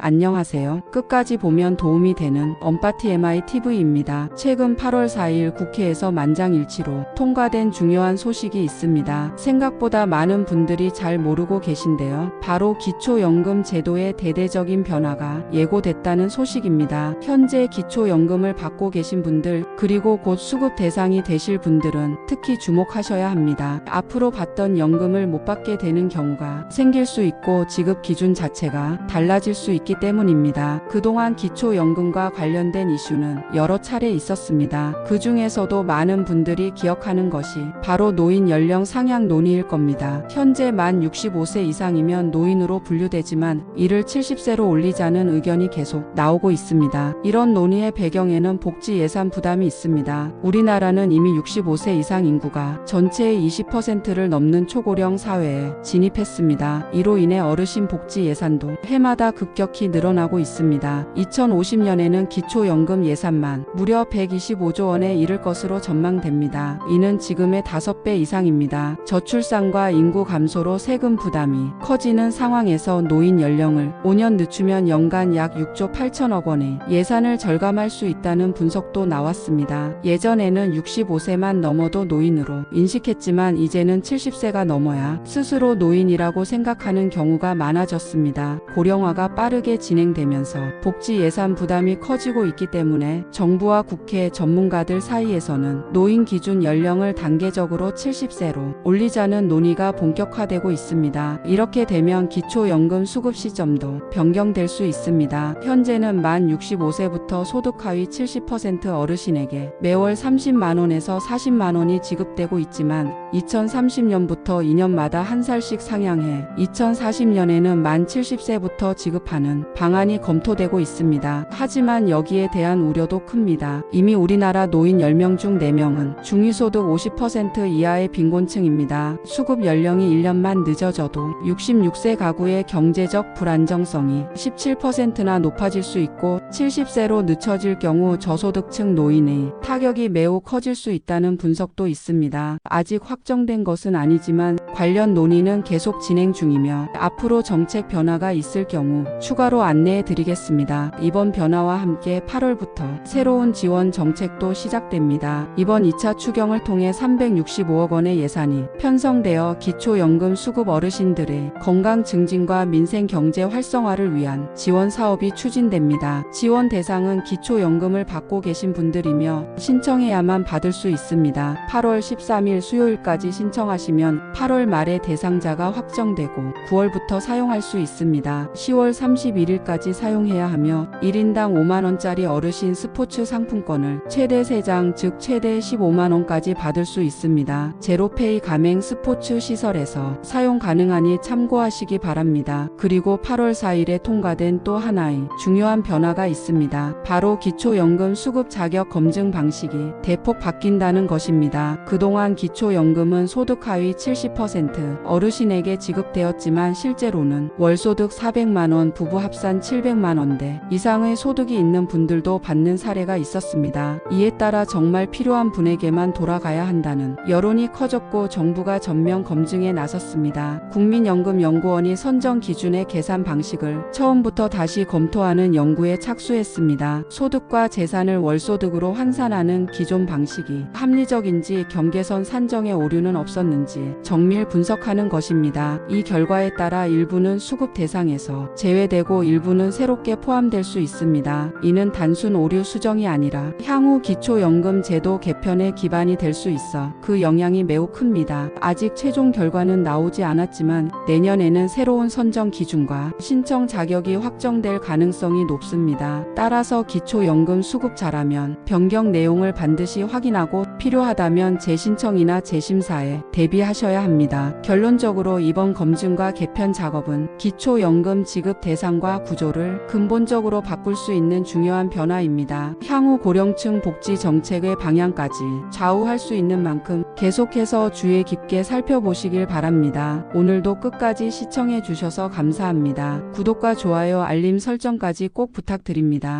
안녕하세요. 끝까지 보면 도움이 되는 엄빠TMI TV입니다. 최근 8월 4일 국회에서 만장일치로 통과된 중요한 소식이 있습니다. 생각보다 많은 분들이 잘 모르고 계신데요. 바로 기초연금 제도의 대대적인 변화가 예고됐다는 소식입니다. 현재 기초연금을 받고 계신 분들, 그리고 곧 수급 대상이 되실 분들은 특히 주목하셔야 합니다. 앞으로 받던 연금을 못 받게 되는 경우가 생길 수 있고 지급 기준 자체가 달라질 수 있기 때문입니다. 그동안 기초연금과 관련된 이슈는 여러 차례 있었습니다. 그 중에서도 많은 분들이 기억하는 것이 바로 노인 연령 상향 논의일 겁니다. 현재 만 65세 이상이면 노인으로 분류되지만 이를 70세로 올리자는 의견이 계속 나오고 있습니다. 이런 논의의 배경에는 복지 예산 부담이 있습니다. 우리나라는 이미 65세 이상 인구가 전체의 20%를 넘는 초고령 사회에 진입했습니다. 이로 인해 어르신 복지 예산도 해마다 급격히 늘어나고 있습니다. 2050년에는 기초연금 예산만 무려 125조 원에 이를 것으로 전망됩니다. 이는 지금의 5배 이상입니다. 저출산과 인구 감소로 세금 부담이 커지는 상황에서 노인 연령을 5년 늦추면 연간 약 6조 8천억 원의 예산을 절감할 수 있다는 분석도 나왔습니다. 예전에는 65세만 넘어도 노인으로 인식했지만 이제는 70세가 넘어야 스스로 노인이라고 생각하는 경우가 많아졌습니다. 고령화가 빠르게 진행되면서 복지 예산 부담이 커지고 있기 때문에 정부와 국회 전문가들 사이에서는 노인 기준 연령을 단계적으로 70세로 올리자는 논의가 본격화되고 있습니다. 이렇게 되면 기초연금 수급 시점도 변경될 수 있습니다. 현재는 만 65세부터 소득 하위 70% 어르신에게 매월 30만 원에서 40만 원이 지급되고 있지만 2030년부터 2년마다 한 살씩 상향해 2040년에는 만 70세부터 지급하는 방안이 검토되고 있습니다. 하지만 여기에 대한 우려도 큽니다. 이미 우리나라 노인 10명 중 4명은 중위소득 50% 이하의 빈곤층입니다. 수급 연령이 1년만 늦어져도 66세 가구의 경제적 불안정성이 17%나 높아질 수 있고 70세로 늦춰질 경우 저소득층 노인의 타격이 매우 커질 수 있다는 분석도 있습니다. 아직 확정된 것은 아니지만 관련 논의는 계속 진행 중이며 앞으로 정책 변화가 있을 경우 추가로 안내해 드리겠습니다. 이번 변화와 함께 8월부터 새로운 지원 정책도 시작됩니다. 이번 2차 추경을 통해 365억 원의 예산이 편성되어 기초연금 수급 어르신들의 건강 증진과 민생 경제 활성화를 위한 지원 사업이 추진됩니다. 지원 대상은 기초연금을 받고 계신 분들이며 신청해야만 받을 수 있습니다. 8월 13일 수요일까지 신청하시면 8월 말에 대상자가 확정되고 9월부터 사용할 수 있습니다. 10월 31일까지 사용해야 하며 1인당 5만원짜리 어르신 스포츠 상품권을 최대 3장 즉 최대 15만원까지 받을 수 있습니다. 제로페이 가맹 스포츠 시설에서 사용 가능하니 참고하시기 바랍니다. 그리고 8월 4일에 통과된 또 하나의 중요한 변화가 있습니다. 바로 기초연금 수급 자격 검증 방식이 대폭 바뀐다는 것입니다. 그동안 기초연금은 소득 하위 70% 어르신에게 지급되었지만 실제로는 월소득 400만원, 부부 합산 700만원대 이상의 소득이 있는 분들도 받는 사례가 있었습니다. 이에 따라 정말 필요한 분에게만 돌아가야 한다는 여론이 커졌고 정부가 전면 검증에 나섰습니다. 국민연금연구원이 선정 기준의 계산 방식을 처음부터 다시 검토하는 연구에 착수했습니다. 소득과 재산을 월소득으로 환산하는 기존 방식이 합리적인지 경계선 산정에 오류는 없었는지 정밀 분석하는 것입니다. 이 결과에 따라 일부는 수급 대상에서 제외되고 일부는 새롭게 포함될 수 있습니다. 이는 단순 오류 수정이 아니라 향후 기초연금 제도 개편의 기반이 될 수 있어 그 영향이 매우 큽니다. 아직 최종 결과는 나오지 않았지만 내년에는 새로운 선정 기준과 신청 자격이 확정될 가능성이 높습니다. 따라서 기초연금 수급자라면 변경 내용을 반드시 확인하고 필요하다면 재신청이나 재심사에 대비하셔야 합니다. 결론적으로 이번 검증과 개편 작업은 기초연금 지급 대상과 구조를 근본적으로 바꿀 수 있는 중요한 변화입니다. 향후 고령층 복지 정책의 방향까지 좌우할 수 있는 만큼 계속해서 주의 깊게 살펴보시길 바랍니다. 오늘도 끝까지 시청해 주셔서 감사합니다. 구독과 좋아요, 알림 설정까지 꼭 부탁드립니다.